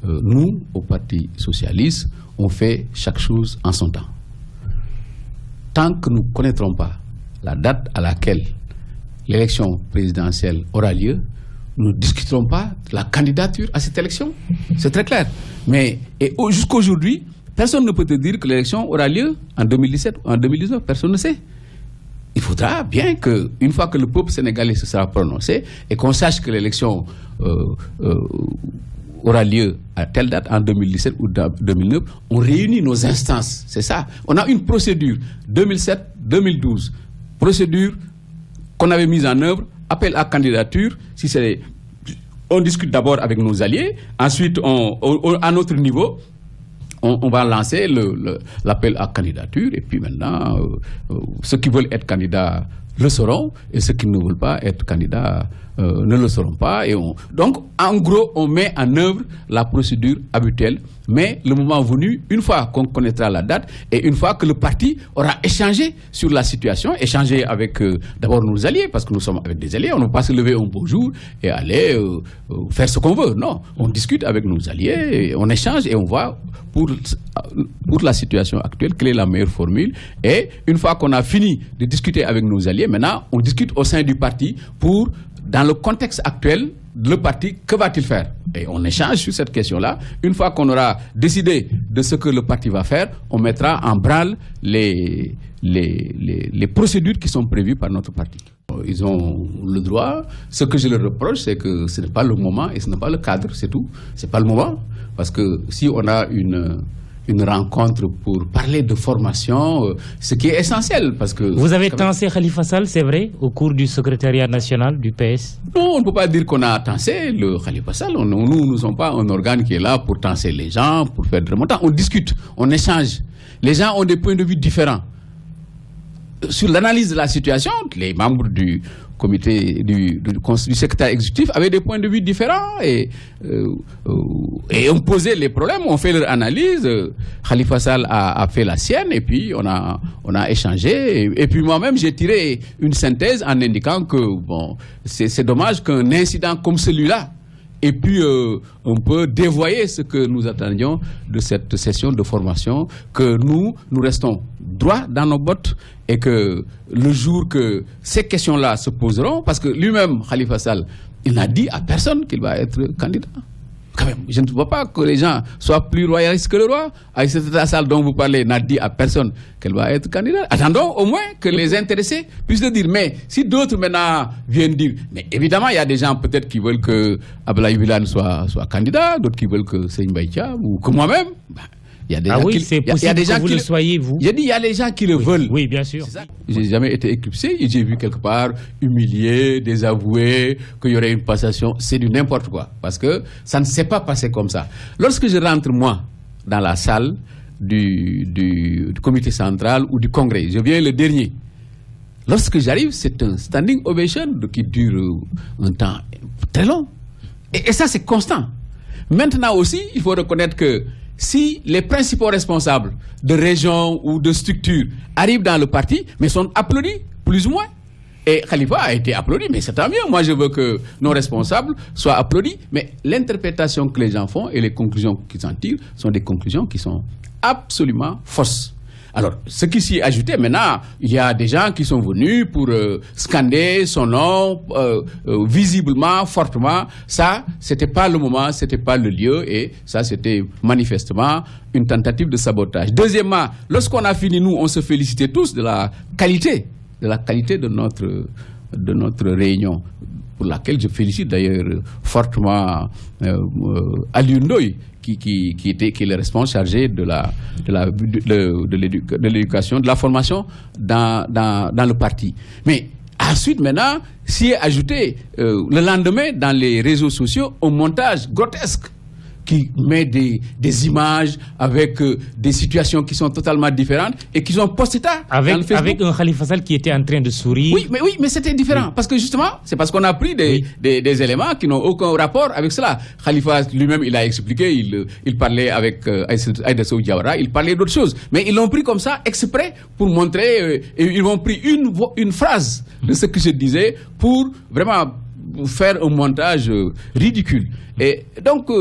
nous, au Parti socialiste, on fait chaque chose en son temps. Tant que nous ne connaîtrons pas la date à laquelle l'élection présidentielle aura lieu, nous ne discuterons pas de la candidature à cette élection. C'est très clair. Mais jusqu'à aujourd'hui, personne ne peut te dire que l'élection aura lieu en 2017 ou en 2019. Personne ne sait. Il faudra bien qu'une fois que le peuple sénégalais se sera prononcé et qu'on sache que l'élection aura lieu à telle date en 2017 ou 2009, on réunit nos instances. C'est ça. On a une procédure 2007-2012. Procédure qu'on avait mise en œuvre, appel à candidature. On discute d'abord avec nos alliés, ensuite à notre niveau, on va lancer l'appel à candidature, et puis maintenant, ceux qui veulent être candidats le seront, et ceux qui ne veulent pas être candidats ne le seront pas. Donc, en gros, on met en œuvre la procédure habituelle, mais le moment venu, une fois qu'on connaîtra la date, et une fois que le parti aura échangé sur la situation, échangé avec d'abord nos alliés, parce que nous sommes avec des alliés, on ne va pas se lever un beau jour et aller faire ce qu'on veut. Non, on discute avec nos alliés, on échange et on voit pour la situation actuelle quelle est la meilleure formule. Et une fois qu'on a fini de discuter avec nos alliés, maintenant, on discute au sein du parti pour, dans le contexte actuel, le parti, que va-t-il faire? Et on échange sur cette question-là. Une fois qu'on aura décidé de ce que le parti va faire, on mettra en branle les procédures qui sont prévues par notre parti. Ils ont le droit. Ce que je leur reproche, c'est que ce n'est pas le moment et ce n'est pas le cadre, c'est tout. Ce n'est pas le moment. Parce que si on a une rencontre pour parler de formation, ce qui est essentiel. Parce que vous avez tensé Khalifa Sall, c'est vrai, au cours du secrétariat national du PS? Non, on ne peut pas dire qu'on a tensé le Khalifa Sall. Nous ne sommes pas un organe qui est là pour tenser les gens, pour faire des remontants. On discute, on échange. Les gens ont des points de vue différents. Sur l'analyse de la situation, les membres du comité du secrétaire exécutif avaient des points de vue différents et ont posé les problèmes, on fait leur analyse. Khalifa Sall a fait la sienne et puis on a échangé. Et puis moi-même, j'ai tiré une synthèse en indiquant que bon, c'est dommage qu'un incident comme celui-là et puis on peut dévoyer ce que nous attendions de cette session de formation, que nous restons droits dans nos bottes et que le jour que ces questions-là se poseront, parce que lui-même, Khalifa Sall, il n'a dit à personne qu'il va être candidat. Quand même, je ne vois pas que les gens soient plus royalistes que le roi. Aïssata Sall dont vous parlez n'a dit à personne qu'elle va être candidate. Attendons au moins que les intéressés puissent le dire. Mais si d'autres maintenant viennent dire, mais évidemment il y a des gens peut-être qui veulent que Abdoulaye Wilane soit candidat, d'autres qui veulent que Serigne Mbaye Thiam ou que moi-même. Il y a des gens c'est possible que vous le soyez, vous. J'ai dit, il y a des gens qui le veulent. Oui, bien sûr. Je n'ai jamais été éclipsé. J'ai vu quelque part humilié, désavoué, qu'il y aurait une passation. C'est du n'importe quoi. Parce que ça ne s'est pas passé comme ça. Lorsque je rentre, moi, dans la salle du comité central ou du congrès, je viens le dernier. Lorsque j'arrive, c'est un standing ovation qui dure un temps très long. Et ça, c'est constant. Maintenant aussi, il faut reconnaître que si les principaux responsables de régions ou de structures arrivent dans le parti, mais sont applaudis, plus ou moins. Et Khalifa a été applaudi, mais c'est tant mieux. Moi, je veux que nos responsables soient applaudis. Mais l'interprétation que les gens font et les conclusions qu'ils en tirent sont des conclusions qui sont absolument fausses. Alors, ce qui s'y est ajouté, maintenant, il y a des gens qui sont venus pour scander son nom visiblement, fortement. Ça, c'était pas le moment, c'était pas le lieu, et ça, c'était manifestement une tentative de sabotage. Deuxièmement, lorsqu'on a fini, nous, on se félicitait tous de la qualité de notre réunion, pour laquelle je félicite d'ailleurs fortement Aliou Ndoye, qui est le responsable chargé de l'éducation, de la formation dans le parti. Mais ensuite, maintenant, s'y est ajouté le lendemain dans les réseaux sociaux un montage grotesque qui met des images avec des situations qui sont totalement différentes et qui sont postées avec un Khalifa Sall qui était en train de sourire. Oui, mais c'était différent. Oui. Parce que justement, c'est parce qu'on a pris des éléments qui n'ont aucun rapport avec cela. Khalifa lui-même, il a expliqué, il parlait avec Aïda Sow Diawara, il parlait d'autres choses. Mais ils l'ont pris comme ça, exprès, pour montrer, et ils ont pris une phrase de ce que je disais pour vraiment faire un montage ridicule. Et donc,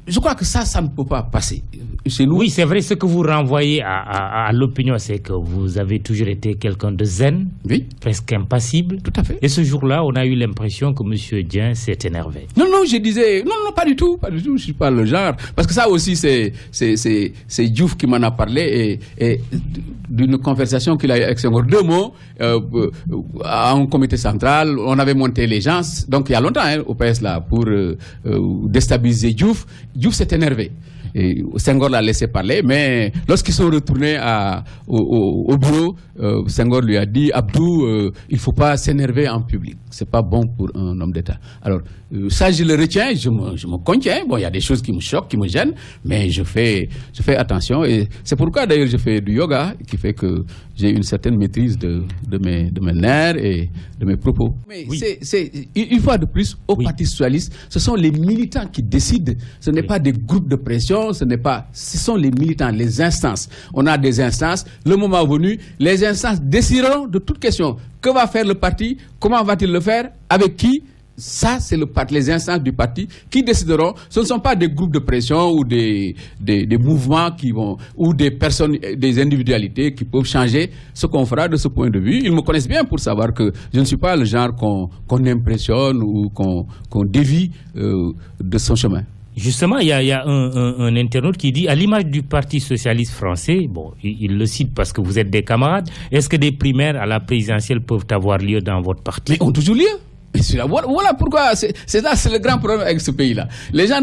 je crois que ça ne peut pas passer. Chez nous, oui, c'est vrai, ce que vous renvoyez à l'opinion, c'est que vous avez toujours été quelqu'un de zen, oui, presque impassible. Tout à fait. Et ce jour-là, on a eu l'impression que M. Dieng s'est énervé. Non, je disais, non, pas du tout, je ne suis pas le genre. Parce que ça aussi, c'est Diouf qui m'en a parlé et d'une conversation qu'il a eu avec Senghor. 2 mots, à un comité central, on avait monté les gens, donc il y a longtemps, au PS là, pour déstabiliser Diouf. Diouf s'est énervé. Et Senghor l'a laissé parler, mais lorsqu'ils sont retournés au bureau, Senghor lui a dit, Abdou, il ne faut pas s'énerver en public. C'est pas bon pour un homme d'État. Alors, ça, je le retiens, je me contiens. Bon, il y a des choses qui me choquent, qui me gênent, mais je fais attention. Et c'est pourquoi, d'ailleurs, je fais du yoga, qui fait que j'ai une certaine maîtrise de mes nerfs et de mes propos. Mais oui, une fois de plus, au Parti socialiste, ce sont les militants qui décident. Ce n'est pas des groupes de pression, ce sont les militants, les instances. On a des instances. Le moment venu, les instances décideront de toute question. Que va faire le parti? Comment va-t-il le faire? Avec qui? Ça, c'est les instances du parti qui décideront. Ce ne sont pas des groupes de pression ou des mouvements ou des personnes, des individualités qui peuvent changer ce qu'on fera de ce point de vue. Ils me connaissent bien pour savoir que je ne suis pas le genre qu'on impressionne ou qu'on dévie de son chemin. Justement, il y a un internaute qui dit, à l'image du Parti socialiste français, bon, il le cite parce que vous êtes des camarades, est-ce que des primaires à la présidentielle peuvent avoir lieu dans votre parti? Mais ont toujours lieu. Voilà pourquoi, c'est le grand problème avec ce pays-là. Les gens,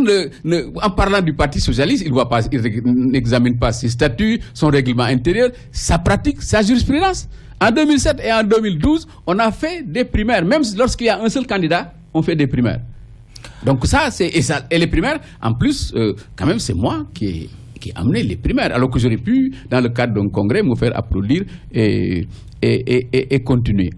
en parlant du Parti socialiste, ils n'examinent pas ses statuts, son règlement intérieur, sa pratique, sa jurisprudence. En 2007 et en 2012, on a fait des primaires. Même lorsqu'il y a un seul candidat, on fait des primaires. Donc et les primaires, en plus, quand même, c'est moi qui ai amené les primaires, alors que j'aurais pu, dans le cadre d'un congrès, me faire applaudir et continuer.